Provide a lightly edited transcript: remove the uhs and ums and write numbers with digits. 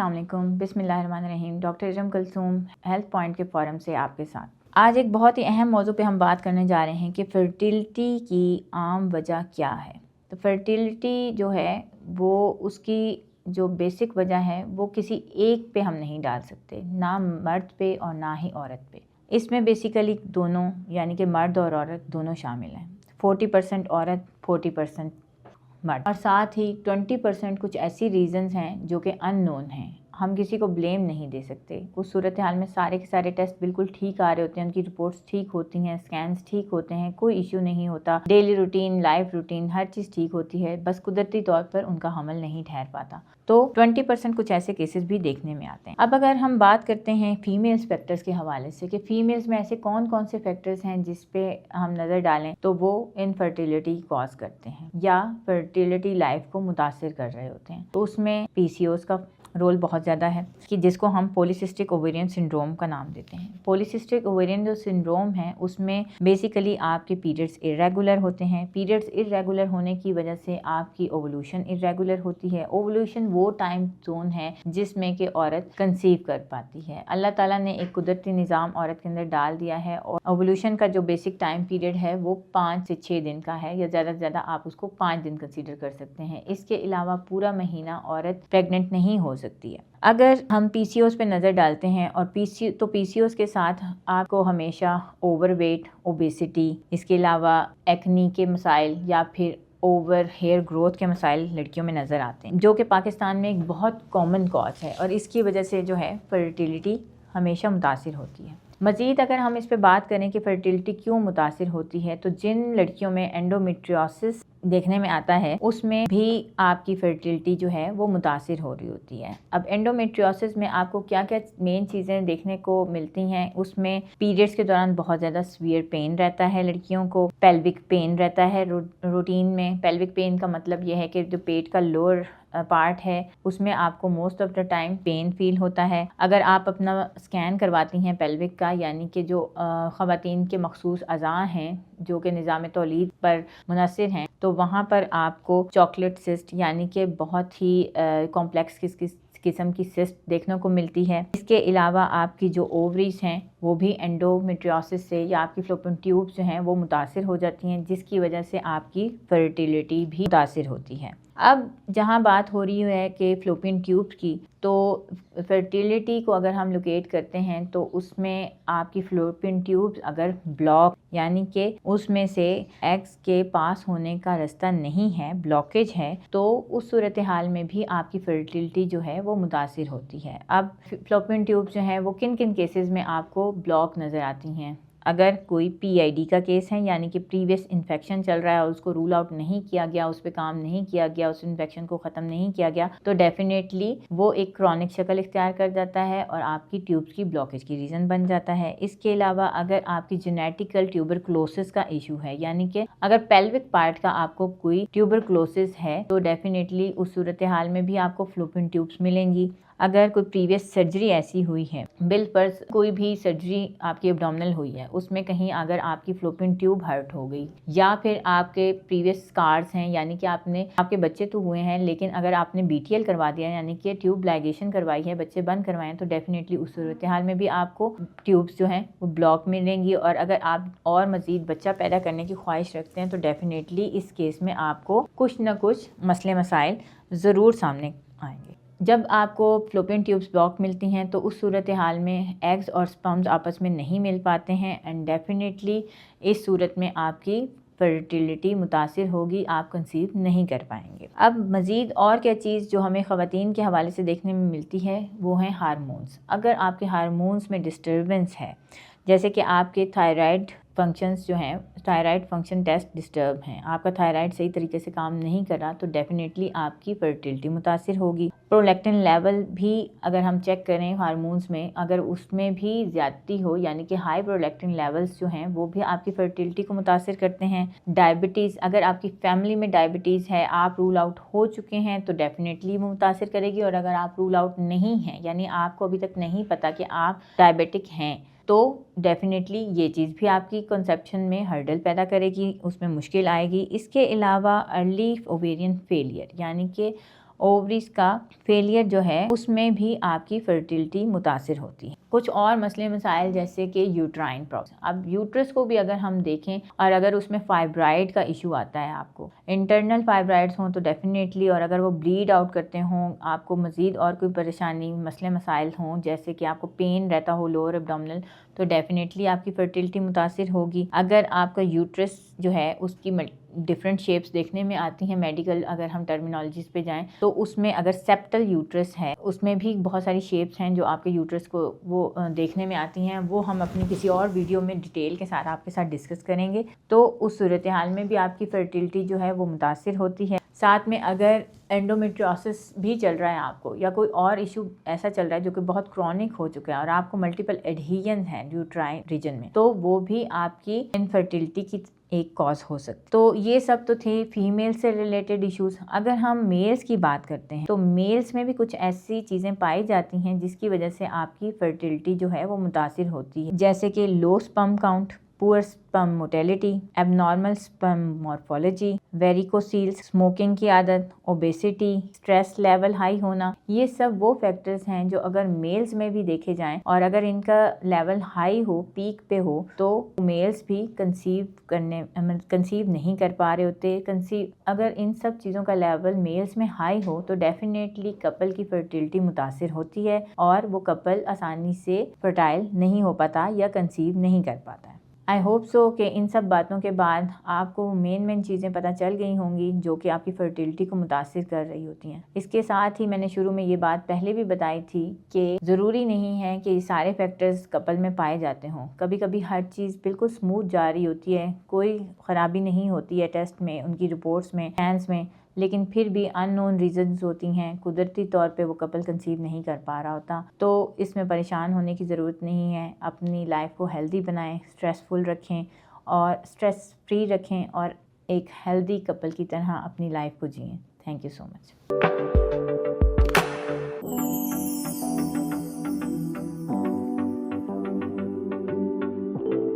अस्सलाम वालेकुम, बिस्मिल्लाहिर्रहमानिर्रहीम। Doctor Iram Kulsoom health point के फ़ोरम से आपके साथ आज एक बहुत ही अहम मौजू पे हम बात करने जा रहे हैं कि फ़र्टिलिटी की आम वजह क्या है। तो फ़र्टिलिटी जो है वो उसकी जो बेसिक वजह है वो किसी एक पे हम नहीं डाल सकते, ना मर्द पे और ना ही औरत पे। इसमें बेसिकली दोनों यानी कि मर्द और औरत दोनों शामिल हैं। 40% औरत, 40% मर्द, और साथ ही 20% कुछ ऐसी रीज़न्स हैं जो कि अननोन हैं। हम किसी को ब्लेम नहीं दे सकते। उस सूरत हाल में सारे के सारे टेस्ट बिल्कुल ठीक आ रहे होते हैं, उनकी रिपोर्ट्स ठीक होती हैं, स्कैन्स ठीक होते हैं, कोई इशू नहीं होता, डेली रूटीन, लाइफ रूटीन, हर चीज़ ठीक होती है, बस कुदरती तौर पर उनका हमल नहीं ठहर पाता। तो 20% कुछ ऐसे केसेस भी देखने में आते हैं। अब अगर हम बात करते हैं फीमेल्स फैक्टर्स के हवाले से कि फीमेल्स में ऐसे कौन कौन से फैक्टर्स हैं जिस पे हम नज़र डालें तो वो इनफर्टिलिटी कॉज करते हैं या फर्टिलिटी लाइफ को मुतासिर कर रहे होते हैं। तो उसमें पीसीओएस का रोल बहुत ज़्यादा है कि जिसको हम पॉलीसिस्टिक ओवेरियन सिंड्रोम का नाम देते हैं। पॉलीसिस्टिक ओवेरियन जो सिंड्रोम है उसमें बेसिकली आपके पीरियड्स इरेगुलर होते हैं। पीरियड्स इरेगुलर होने की वजह से आपकी ओवल्यूशन इरेगुलर होती है। ओवल्यूशन वो टाइम जोन है जिसमें कि औरत कंसीव कर पाती है। अल्लाह ताला ने एक कुदरती निज़ाम औरत के अंदर डाल दिया है और ओवल्यूशन का जो बेसिक टाइम पीरियड है वो 5 से 6 दिन का है, या ज़्यादा से ज़्यादा आप उसको 5 दिन कंसीडर कर सकते हैं। इसके अलावा पूरा महीना औरत प्रेग्नेंट नहीं हो सकती है। अगर हम पीसीओएस पे नज़र डालते हैं और पीसीओएस के साथ आपको हमेशा ओवरवेट, ओबेसिटी, इसके अलावा एक्नी के मसाइल या फिर ओवर हेयर ग्रोथ के मसाइल लड़कियों में नज़र आते हैं, जो कि पाकिस्तान में एक बहुत कॉमन कॉज है और इसकी वजह से जो है फर्टिलिटी हमेशा मुतासिर होती है। मज़ीद अगर हम इस पे बात करें कि फ़र्टिलिटी क्यों मुतासिर होती है, तो जिन लड़कियों में एंडोमेट्रियोसिस देखने में आता है उसमें भी आपकी फर्टिलिटी जो है वो मुतासिर हो रही होती है। अब एंडोमेट्रियोसिस में आपको क्या क्या मेन चीज़ें देखने को मिलती हैं, उसमें पीरियड्स के दौरान बहुत ज़्यादा सीवियर पेन रहता है लड़कियों को, पेल्विक पेन रहता है रूटीन में। पेल्विक पेन का मतलब यह है कि जो पेट का लोअर पार्ट है उसमें आपको most of the time pain feel होता है। अगर आप अपना स्कैन करवाती हैं पेल्विक का, यानी कि जो ख़वातीन के मखसूस अज़ा हैं जो कि निज़ाम तौलीद पर मुनहसिर हैं, तो वहाँ पर आपको चॉकलेट सिस्ट यानी कि बहुत ही कॉम्प्लेक्स किस्म की सिस्ट देखने को मिलती है। इसके अलावा आपकी जो ओवरीज हैं वो भी एंडोमेट्रियोसिस से या आपकी फ्लोपियन ट्यूब्स जो हैं वो मुतासिर हो जाती हैं, जिसकी वजह से आपकी फर्टिलिटी भी मुतासिर होती है। अब जहाँ बात हो रही है कि फ्लोपियन ट्यूब्स की, तो फर्टिलिटी को अगर हम लोकेट करते हैं तो उसमें आपकी फ्लोपियन ट्यूब्स अगर ब्लॉक यानी कि उसमें से एग्स के पास होने का रास्ता नहीं है, ब्लॉकेज है, तो उस सूरत हाल में भी आपकी फर्टिलिटी जो है वो मुतासिर होती है। अब फ्लोपियन ट्यूब्स जो हैं वो किन किन केसेस में आपको ब्लॉक नज़र आती हैं। अगर कोई पीआईडी का केस है यानी कि प्रीवियस इन्फेक्शन चल रहा है और उसको रूल आउट नहीं किया गया, उस पर काम नहीं किया गया, उस इन्फेक्शन को ख़त्म नहीं किया गया, तो डेफिनेटली वो एक क्रॉनिक शक्ल इख्तियार कर जाता है और आपकी ट्यूब्स की ब्लॉकेज की रीज़न बन जाता है। इसके अलावा अगर आपकी जेनेटिकल ट्यूबरक्लोसिस का इशू है, यानी कि अगर पेल्विक पार्ट का आपको कोई ट्यूबरक्लोसिस है, तो डेफिनेटली उस सूरत हाल में भी आपको फ्लोपियन ट्यूब्स मिलेंगी। अगर कोई प्रीवियस सर्जरी ऐसी हुई है, बिल पर कोई भी सर्जरी आपकी एब्डोमिनल हुई है, उसमें कहीं अगर आपकी फ्लोपियन ट्यूब हर्ट हो गई, या फिर आपके प्रीवियस स्कार्स हैं यानी कि आपके बच्चे तो हुए हैं लेकिन अगर आपने बीटीएल करवा दिया यानी कि ट्यूब लाइगेशन करवाई है, बच्चे बंद करवाए हैं, तो डेफिनेटली उस सूरत हाल में भी आपको ट्यूब्स जो हैं वो ब्लॉक मिलेंगी। और अगर आप और मज़ीद बच्चा पैदा करने की ख्वाहिश रखते हैं तो डेफिनेटली इस केस में आपको कुछ ना कुछ मसले मसाइल ज़रूर सामने आएंगे। जब आपको फ्लोपियन ट्यूब्स ब्लॉक मिलती हैं तो उस सूरत हाल में एग्स और स्पर्म्स आपस में नहीं मिल पाते हैं एंड डेफिनेटली इस सूरत में आपकी फर्टिलिटी मुतासिर होगी, आप कंसीव नहीं कर पाएंगे। अब मज़ीद और क्या चीज़ जो हमें ख़वातीन के हवाले से देखने में मिलती है वो हैं हार्मोन्स। अगर आपके हार्मोन्स में डिस्टर्बेंस है, जैसे कि आपके थायराइड फंक्शंस जो हैं, थायराइड फंक्शन टेस्ट डिस्टर्ब हैं, आपका थायराइड सही तरीके से काम नहीं कर रहा, तो डेफिनेटली आपकी फर्टिलिटी मुतासिर होगी। प्रोलैक्टिन लेवल भी अगर हम चेक करें हार्मोन्स में, अगर उसमें भी ज़्यादती हो यानी कि हाई प्रोलैक्टिन लेवल्स जो हैं वो भी आपकी फर्टिलिटी को मुतासिर करते हैं। डायबिटीज़, अगर आपकी फैमिली में डायबिटीज़ है, आप रूल आउट हो चुके हैं, तो डेफिनेटली मुतासिर करेगी। और अगर आप रूल आउट नहीं हैं यानी आपको अभी तक नहीं पता कि आप डायबिटिक हैं, तो डेफिनेटली ये चीज़ भी आपकी कंसेप्शन में हर्डल पैदा करेगी, उसमें मुश्किल आएगी। इसके अलावा अर्ली ओवेरियन फेलियर यानी कि ओवरीज का फेलियर जो है उसमें भी आपकी फर्टिलिटी मुतासिर होती है। कुछ और मसले मसाइल जैसे कि यूट्राइन प्रॉब्लम। अब यूट्रस को भी अगर हम देखें और अगर उसमें फाइब्राइड का इशू आता है, आपको इंटरनल फाइब्राइड्स हों तो डेफिनेटली, और अगर वो ब्लीड आउट करते हों, आपको मज़ीद और कोई परेशानी मसले मसाइल हों जैसे कि आपको पेन रहता हो लोअर एब्डोमिनल, तो डेफिनेटली आपकी फर्टिलिटी मुतासिर होगी। अगर आपका यूट्रस जो है उसकी डिफरेंट शेप्स देखने में आती हैं मेडिकल, अगर हम टर्मिनोलॉजीज पे जाएं तो उसमें अगर सेप्टल यूट्रस है उसमें भी बहुत सारी शेप्स हैं जो आपके यूट्रस को वो देखने में आती हैं। वो हम अपनी किसी और वीडियो में डिटेल के साथ आपके साथ डिस्कस करेंगे। तो उस सूरत हाल में भी आपकी फर्टिलिटी जो है वो मुतासिर होती है। साथ में अगर एंडोमेट्रियोसिस भी चल रहा है आपको, या कोई और इशू ऐसा चल रहा है जो कि बहुत क्रॉनिक हो चुका है और आपको मल्टीपल एडहीजन है यूट्राइन रीजन में, तो वो भी आपकी इनफर्टिलिटी की एक कॉज हो सकती। तो ये सब तो थे फीमेल से रिलेटेड इश्यूज। अगर हम मेल्स की बात करते हैं तो मेल्स में भी कुछ ऐसी चीज़ें पाई जाती हैं जिसकी वजह से आपकी फर्टिलिटी जो है वो मुतासिर होती है, जैसे कि low sperm count, poor sperm motility, abnormal sperm morphology, varicoceles, smoking की आदत, ओबेसिटी, स्ट्रेस लेवल हाई होना। ये सब वो फैक्टर्स हैं जो अगर मेल्स में भी देखे जाएं और अगर इनका लेवल हाई हो, पीक पे हो, तो मेल्स भी कंसीव नहीं कर पा रहे होते। अगर इन सब चीज़ों का लेवल मेल्स में हाई हो तो डेफिनेटली कपल की फर्टिलिटी मुतासिर होती है और वो कपल आसानी से फर्टाइल नहीं हो पाता या कंसीव नहीं कर पाता है। आई होप सो कि इन सब बातों के बाद आपको मेन चीज़ें पता चल गई होंगी जो कि आपकी फर्टिलिटी को मुतासिर कर रही होती हैं। इसके साथ ही मैंने शुरू में ये बात पहले भी बताई थी कि ज़रूरी नहीं है कि सारे फैक्टर्स कपल में पाए जाते हों। कभी कभी हर चीज़ बिल्कुल स्मूथ जा रही होती है, कोई ख़राबी नहीं होती है टेस्ट में, उनकी रिपोर्ट्स में, स्कैन्स में, लेकिन फिर भी अननोन रीजंस होती हैं, कुदरती तौर पे वो कपल कंसीव नहीं कर पा रहा होता। तो इसमें परेशान होने की ज़रूरत नहीं है। अपनी लाइफ को हेल्दी बनाएं, स्ट्रेसफुल रखें और स्ट्रेस फ्री रखें और एक हेल्दी कपल की तरह अपनी लाइफ को जिएं। Thank you so much.